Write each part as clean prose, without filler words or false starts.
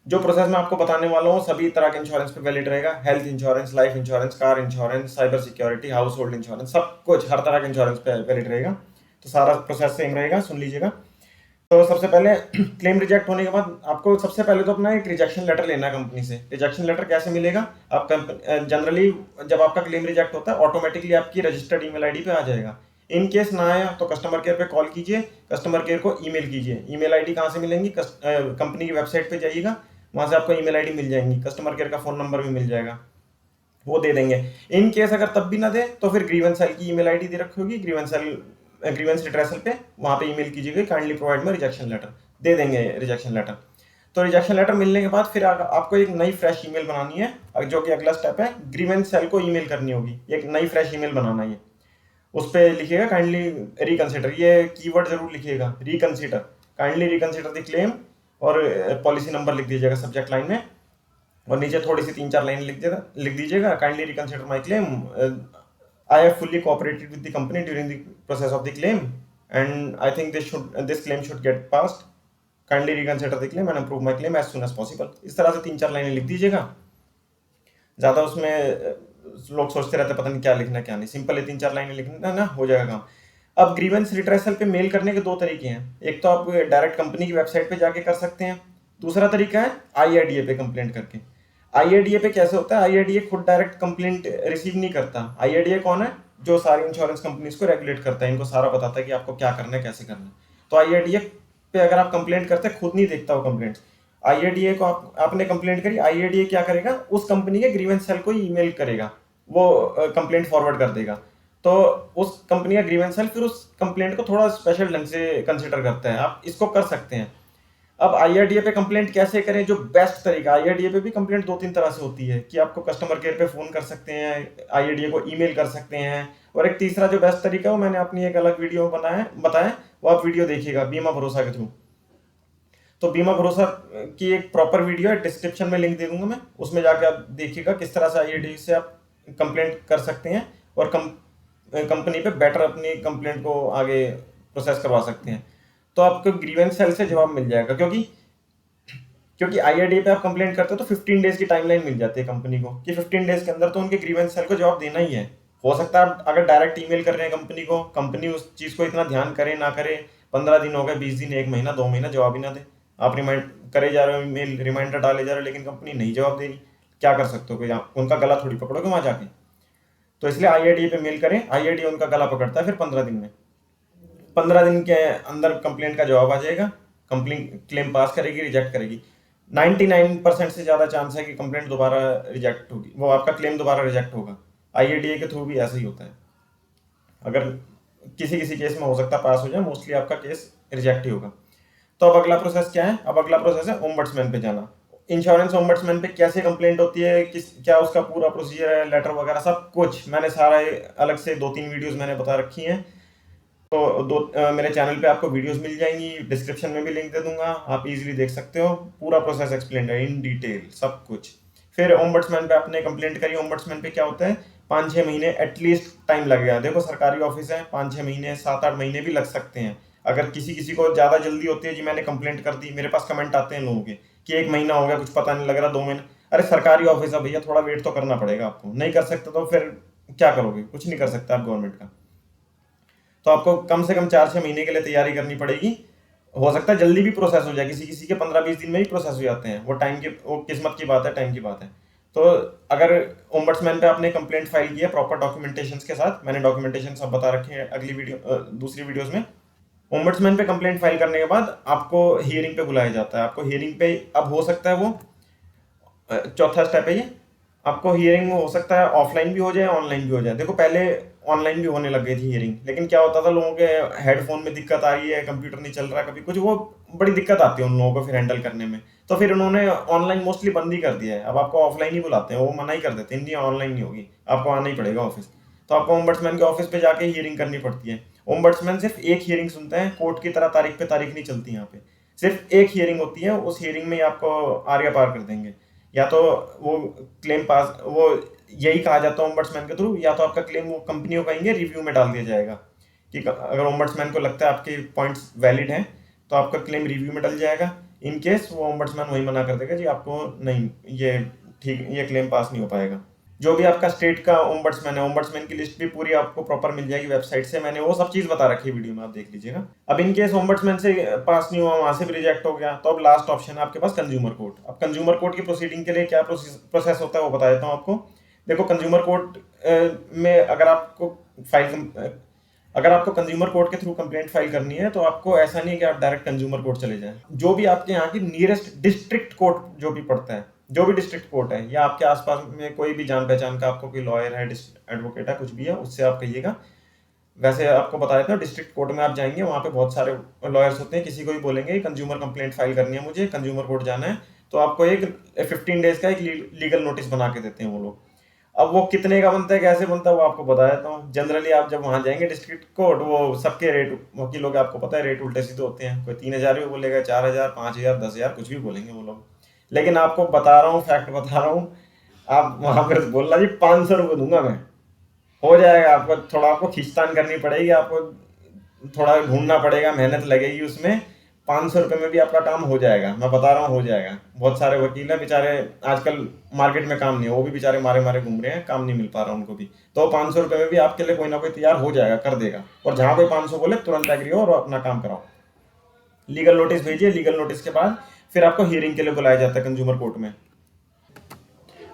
जो प्रोसेस मैं आपको बताने वाला हूँ सभी तरह के इंश्योरेंस पे वैलिड रहेगा। Health insurance, life insurance, car insurance, cyber security, house hold insurance, सब कुछ हर तरह के इंश्योरेंस पे वैलिड रहेगा। तो सारा प्रोसेस सेम रहेगा, सुन लीजिएगा। तो सबसे पहले क्लेम रिजेक्ट होने के बाद आपको सबसे पहले तो अपना एक रिजेक्शन लेटर लेना है कंपनी से। रिजेक्शन लेटर कैसे मिलेगा? आप जनरली जब आपका क्लेम रिजेक्ट होता है ऑटोमेटिकली आपकी रजिस्टर्ड ईमेल आईडी पे आ जाएगा। इन केस ना आया तो कस्टमर केयर पे कॉल कीजिए, कस्टमर केयर को ईमेल कीजिए। ईमेल आईडी कहाँ से मिलेंगी? कंपनी की वेबसाइट पे जाइएगा, वहां से आपको ईमेल आईडी मिल जाएंगी, कस्टमर केयर का फोन नंबर भी मिल जाएगा, वो दे देंगे। इन केस अगर तब भी ना दे तो फिर ग्रीवेंस सेल की ईमेल आईडी दे रखी होगी, ग्रीवेंस रिट्रेसल पे, वहां पे ईमेल कीजिएगा काइंडली प्रोवाइड में रिजेक्शन लेटर, दे देंगे रिजेक्शन लेटर। तो रिजेक्शन लेटर मिलने के बाद फिर आपको एक नई फ्रेश ईमेल बनानी है, जो कि अगला स्टेप है। ग्रीवेंस सेल को ईमेल करनी होगी, एक नई फ्रेश ईमेल बनाना है। उस पर लिखिएगा काइंडली रिकंसिडर, ये कीवर्ड जरूर लिखिएगा, reconsider, kindly reconsider the claim, और पॉलिसी नंबर लिख दीजिएगा सब्जेक्ट लाइन में। और नीचे थोड़ी सी 3-4 लाइन लिख दीजिएगा, kindly reconsider my claim, I have fully cooperated with the company during the process of the claim and I think this claim should get passed, kindly reconsider the claim and approve my claim as soon as possible. इस तरह से 3-4 लाइनें लिख दीजिएगा। ज़्यादा उसमें लोग सोचते रहते पता नहीं क्या लिखना क्या नहीं, सिंपल है, 3-4 लाइनें लिखना ना, हो जाएगा काम। अब ग्रीवेंस रिट्रेसल पे मेल करने के दो तरीके हैं। एक तो आप डायरेक्ट कंपनी की वेबसाइट पे जाके कर सकते हैं, दूसरा तरीका है आईआरडीए पे कंप्लेंट करके। आईआरडीए पे कैसे होता है? आईआरडीए खुद डायरेक्ट कंप्लेंट रिसीव नहीं करता। आईआरडीए कौन है? जो सारी इंश्योरेंस कंपनीज को रेगुलेट करता है, इनको सारा बताता है कि आपको क्या करना है, कैसे करना है। तो आईआरडीए पे अगर आप कंप्लेंट करते हैं, खुद नहीं देखता वो कंप्लेंट। आईआरडीए को आपने कंप्लेंट करी, आईआरडीए क्या करेगा? उस कंपनी के ग्रीवेंस सेल को ईमेल करेगा, वो कंप्लेंट फॉरवर्ड कर देगा। तो उस कंपनी का ग्रीवेंस सेल फिर उस कंप्लेंट को थोड़ा स्पेशल ढंग से कंसिडर करता है। आप इसको कर सकते हैं। अब आईआरडीए पे कंप्लेंट कैसे करें? जो बेस्ट तरीका, आईआरडीए पे भी कंप्लेंट 2-3 तरह से होती है कि आपको कस्टमर केयर पे फोन कर सकते हैं, आईआरडीए को ईमेल कर सकते हैं, और एक तीसरा जो बेस्ट तरीका है वो मैंने अपनी एक अलग वीडियो बताया, वो आप वीडियो देखिएगा बीमा भरोसा के थ्रू। तो बीमा भरोसा की एक प्रॉपर वीडियो है, डिस्क्रिप्शन में लिंक दे दूंगा मैं, उसमें जाके आप देखिएगा किस तरह से आईआरडीए से आप कंप्लेंट कर सकते हैं और कंपनी पे बेटर अपनी कंप्लेंट को आगे प्रोसेस करवा सकते हैं। तो आपको ग्रीवेंस सेल से जवाब मिल जाएगा, क्योंकि आईआरडीए पे आप कंप्लेंट करते हो तो 15 डेज की टाइमलाइन मिल जाती है कंपनी को कि 15 डेज के अंदर तो उनके ग्रीवेंस सेल को जवाब देना ही है। हो सकता है आप अगर डायरेक्ट ईमेल कर रहे हैं कंपनी को, कंपनी उस चीज को इतना ध्यान करे ना करे, 15 दिन हो गए, 20 दिन, 1 महीना, 2 महीना जवाब ही ना दे, आप रिमाइंड करे जा रहे हो, ईमेल रिमाइंडर डाले जा रहे हो, लेकिन कंपनी नहीं जवाब दे रही, क्या कर सकते हो? कोई उनका गला थोड़ी पकड़ोगे वहां जाके। तो इसलिए आईआरडीए पे मेल करें, आईआरडीए उनका गला पकड़ता है फिर 15 दिन में। 15 दिन के अंदर कंप्लेंट का जवाब आ जाएगा, कंप्लेंट क्लेम पास करेगी, रिजेक्ट करेगी। 99% से ज़्यादा चांस है कि कंप्लेंट दोबारा रिजेक्ट होगी, वो आपका क्लेम दोबारा रिजेक्ट होगा। आईआरडीए के थ्रू भी ऐसा ही होता है। अगर किसी किसी केस में हो सकता है पास हो जाए, मोस्टली आपका केस रिजेक्ट ही होगा। तो अब अगला प्रोसेस क्या है? अब अगला प्रोसेस है ओम्बड्समैन पे जाना। इंश्योरेंस ओम्बड्समैन पे कैसे कंप्लेंट होती है, क्या उसका पूरा प्रोसीजर है, लेटर वगैरह सब कुछ मैंने सारा अलग से 2-3 वीडियोस मैंने बता रखी हैं। तो मेरे चैनल पे आपको वीडियोस मिल जाएंगी, डिस्क्रिप्शन में भी लिंक दे दूंगा, आप इजीली देख सकते हो। पूरा प्रोसेस एक्सप्लेन है इन डिटेल सब कुछ। फिर ओम्बड्समैन पे आपने कंप्लेंट करी, ओम्बड्समैन पे क्या होता है, 5-6 महीने एटलीस्ट टाइम लगेगा। देखो सरकारी ऑफिस है, 5-6 महीने, 7-8 महीने भी लग सकते हैं। अगर किसी किसी को ज़्यादा जल्दी होती है, जी मैंने कंप्लेंट कर दी, मेरे पास कमेंट आते हैं लोगों के कि 1 महीना हो गया, कुछ पता नहीं लग रहा, 2 महीने। अरे सरकारी ऑफिस है भैया, थोड़ा वेट तो करना पड़ेगा आपको। नहीं कर सकते तो फिर क्या करोगे? कुछ नहीं कर सकते आप गवर्नमेंट का। तो आपको कम से कम 4-6 महीने के लिए तैयारी करनी पड़ेगी। हो सकता है जल्दी भी प्रोसेस हो जाए, किसी किसी के 15-20 दिन में ही प्रोसेस हो जाते हैं, वो किस्मत की बात है, टाइम की बात है। तो अगर ओम्बड्समैन पे आपने कंप्लेंट फाइल की है प्रॉपर डॉक्यूमेंटेशन के साथ, मैंने डॉक्यूमेंटेशन सब बता रखे हैं अगली वीडियो दूसरी वीडियोस में। ओम्बड्समैन पे कंप्लेंट फाइल करने के बाद आपको हियरिंग पे बुलाया जाता है। आपको हियरिंग पे अब हो सकता है वो चौथा स्टेप है ये, आपको हियरिंग में हो सकता है ऑफलाइन भी हो जाए, ऑनलाइन भी हो जाए। देखो पहले ऑनलाइन भी होने लग गई थी हियरिंग, लेकिन क्या होता था, लोगों के हेडफोन में दिक्कत आ रही है, कंप्यूटर नहीं चल रहा, कभी कुछ, वो बड़ी दिक्कत आती है उन लोगों को फिर हैंडल करने में। तो फिर उन्होंने ऑनलाइन मोस्टली बंद ही कर दिया है। अब आपको ऑफलाइन ही बुलाते हैं, वो मना ही कर देते हैं, नहीं ऑनलाइन नहीं होगी, आपको आना ही पड़ेगा ऑफिस। तो आपको ओम्बड्समैन के ऑफिस पे जाके हियरिंग करनी पड़ती है। ओम्बड्समैन सिर्फ एक हियरिंग सुनते हैं, कोर्ट की तरह तारीख पे तारीख नहीं चलती यहाँ पे। सिर्फ एक हियरिंग होती है, उस हियरिंग में ही आपको आर्या पार कर देंगे। या तो वो क्लेम पास, वो यही कहा जाता है ओम्बड्समैन के थ्रू, या तो आपका क्लेम वो कंपनी को कहेंगे रिव्यू में डाल दिया जाएगा कि अगर ओम्बड्समैन को लगता है आपके पॉइंट्स वैलिड हैं तो आपका क्लेम रिव्यू में डल जाएगा। इन केस वो ओम्बड्समैन वही मना कर देगा जी आपको नहीं, ये ठीक, ये क्लेम पास नहीं हो पाएगा। जो भी आपका स्टेट का ओम्बड्समैन है, ओम्बड्समैन की लिस्ट भी पूरी आपको प्रॉपर मिल जाएगी वेबसाइट से, मैंने वो सब चीज बता रखी है वीडियो में, आप देख लीजिएगा। अब इन केस ओम्बड्समैन से पास नहीं हुआ, वहां से भी रिजेक्ट हो गया, तो अब लास्ट ऑप्शन है आपके पास कंज्यूमर कोर्ट। अब कंज्यूमर कोर्ट की प्रोसीडिंग के लिए क्या प्रोसेस होता है वो बता देता हूँ आपको। देखो कंज्यूमर कोर्ट में अगर आपको कंज्यूमर कोर्ट के थ्रू कंप्लेंट फाइल करनी है, तो आपको ऐसा नहीं है कि आप डायरेक्ट कंज्यूमर कोर्ट चले जाएं। जो भी आपके यहाँ की नियरेस्ट डिस्ट्रिक्ट कोर्ट जो भी पड़ता है, जो भी डिस्ट्रिक्ट कोर्ट है, या आपके आसपास में कोई भी जान पहचान का आपको कोई लॉयर है, एडवोकेट है, कुछ भी है, उससे आप कहिएगा। वैसे आपको बता देता हूँ, डिस्ट्रिक्ट कोर्ट में आप जाएंगे, वहाँ पे बहुत सारे लॉयर्स होते हैं, किसी को भी बोलेंगे कंज्यूमर कंप्लेंट फाइल करनी है, मुझे कंज्यूमर कोर्ट जाना है, तो आपको एक 15 डेज का एक लीगल नोटिस बना के देते हैं वो लोग। अब वो कितने का बनता है, कैसे बनता है, वो आपको बता देता हूँ। जनरली आप जब वहां जाएंगे डिस्ट्रिक्ट कोर्ट, वो सबके रेट, वकीलों के आपको पता है रेट उल्टे सीधे होते हैं, कोई 3,000 भी बोलेगा, 4,000, 5,000, 10,000, कुछ भी बोलेंगे वो लोग। लेकिन आपको बता रहा हूँ, फैक्ट बता रहा हूँ, आप वहां पर बोलना जी 500 रुपये दूंगा मैं, हो जाएगा। आपको थोड़ा, आपको खींचतान करनी पड़ेगी, आपको थोड़ा ढूंढना पड़ेगा, मेहनत लगेगी उसमें। 500 रुपये में भी आपका काम हो जाएगा, मैं बता रहा हूँ हो जाएगा। बहुत सारे वकील हैं बेचारे, आजकल मार्केट में काम नहीं है, वो भी बेचारे मारे मारे घूम रहे हैं, काम नहीं मिल पा रहा उनको भी। तो 500 रुपये में भी आपके लिए कोई ना कोई तैयार हो जाएगा, कर देगा। और जहाँ कोई 500 बोले तुरंत एग्री हो और अपना काम कराओ। लीगल नोटिस भेजिए, लीगल नोटिस के बाद फिर आपको हियरिंग के लिए बुलाया जाता है कंज्यूमर कोर्ट में।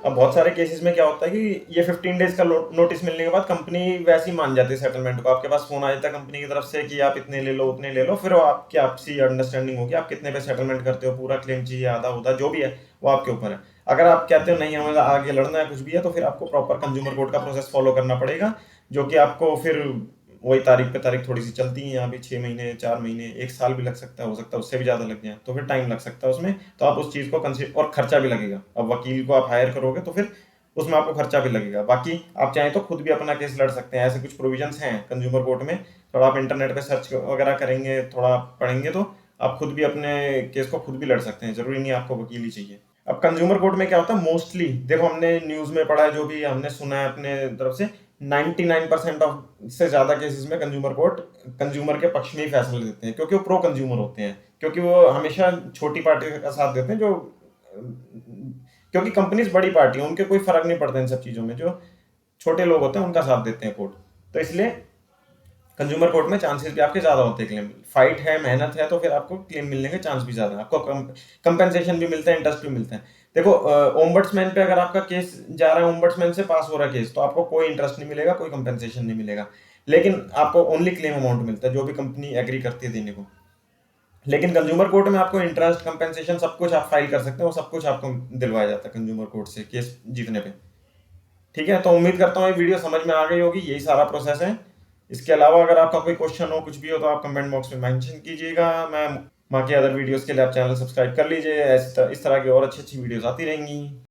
अब बहुत सारे केसेस में क्या होता है कि ये 15 डेज का नोटिस मिलने के बाद कंपनी वैसे ही मान जाती है सेटलमेंट को। आपके पास फोन आ जाता है कंपनी की तरफ से कि आप इतने ले लो, उतने ले लो, फिर वो आपकी आपसी अंडरस्टैंडिंग होगी, आप कितने पे सेटलमेंट करते हो, पूरा क्लेम चाहिए, आधा होता, जो भी है वो आपके ऊपर है। अगर आप कहते हो नहीं हमें आगे लड़ना है, कुछ भी है, तो फिर आपको प्रॉपर कंज्यूमर कोर्ट का प्रोसेस फॉलो करना पड़ेगा, जो कि आपको फिर वही तारीख पे तारीख थोड़ी सी चलती है, यहाँ भी 6 महीने, 4 महीने, 1 साल भी लग सकता है, हो सकता है उससे भी ज़्यादा लग जाए, तो फिर टाइम लग सकता है उसमें। तो आप उस चीज़ को कंसिडर, और खर्चा भी लगेगा। अब वकील को आप हायर करोगे तो फिर उसमें आपको खर्चा भी लगेगा। बाकी आप चाहें तो खुद भी अपना केस लड़ सकते हैं, ऐसे कुछ प्रोविजंस हैं कंज्यूमर कोर्ट में। थोड़ा आप इंटरनेट पे सर्च वगैरह करेंगे, थोड़ा पढ़ेंगे, तो आप खुद भी अपने केस को खुद भी लड़ सकते हैं, जरूरी नहीं आपको वकील ही चाहिए। अब कंज्यूमर कोर्ट में क्या होता है, मोस्टली देखो हमने न्यूज में पढ़ा है, जो भी हमने सुना है अपने तरफ से, 99% ऑफ से ज्यादा केसेस में कंज्यूमर कोर्ट कंज्यूमर के पक्ष में ही फैसले देते हैं, क्योंकि वो प्रो कंज्यूमर होते हैं, क्योंकि वो हमेशा छोटी पार्टी का साथ देते हैं, जो क्योंकि कंपनीज बड़ी पार्टी है, उनके कोई फर्क नहीं पड़ता इन सब चीजों में, जो छोटे लोग होते हैं उनका साथ देते हैं कोर्ट। तो इसलिए कंज्यूमर कोर्ट में चांसेस भी आपके ज्यादा होते हैं, क्लेम फाइट है, मेहनत है, तो फिर आपको क्लेम मिलने के चांस भी ज्यादा है, आपको कंपेंसेशन भी मिलता है, इंटरेस्ट भी मिलता है। देखो ओम्बड्समैन पे अगर आपका केस जा रहा है, ओम्बड्समैन से पास हो रहा है केस, तो आपको कोई इंटरेस्ट नहीं मिलेगा, कोई कंपेंसेशन नहीं मिलेगा, लेकिन आपको ओनली क्लेम अमाउंट मिलता है, जो भी कंपनी एग्री करती है देने को। लेकिन कंज्यूमर कोर्ट में आपको इंटरेस्ट, कंपेंसेशन, सब कुछ आप फाइल कर सकते हो, सब कुछ आपको दिलवाया जाता है कंज्यूमर कोर्ट से केस जीतने पे। ठीक है, तो उम्मीद करता हूँ ये वीडियो समझ में आ गई होगी, यही सारा प्रोसेस है। इसके अलावा अगर आपका कोई क्वेश्चन हो, कुछ भी हो, तो आप कमेंट बॉक्स में मेंशन कीजिएगा। मैं बाकी अदर वीडियोस के लिए आप चैनल सब्सक्राइब कर लीजिए, इस तरह की और अच्छी अच्छी वीडियोस आती रहेंगी।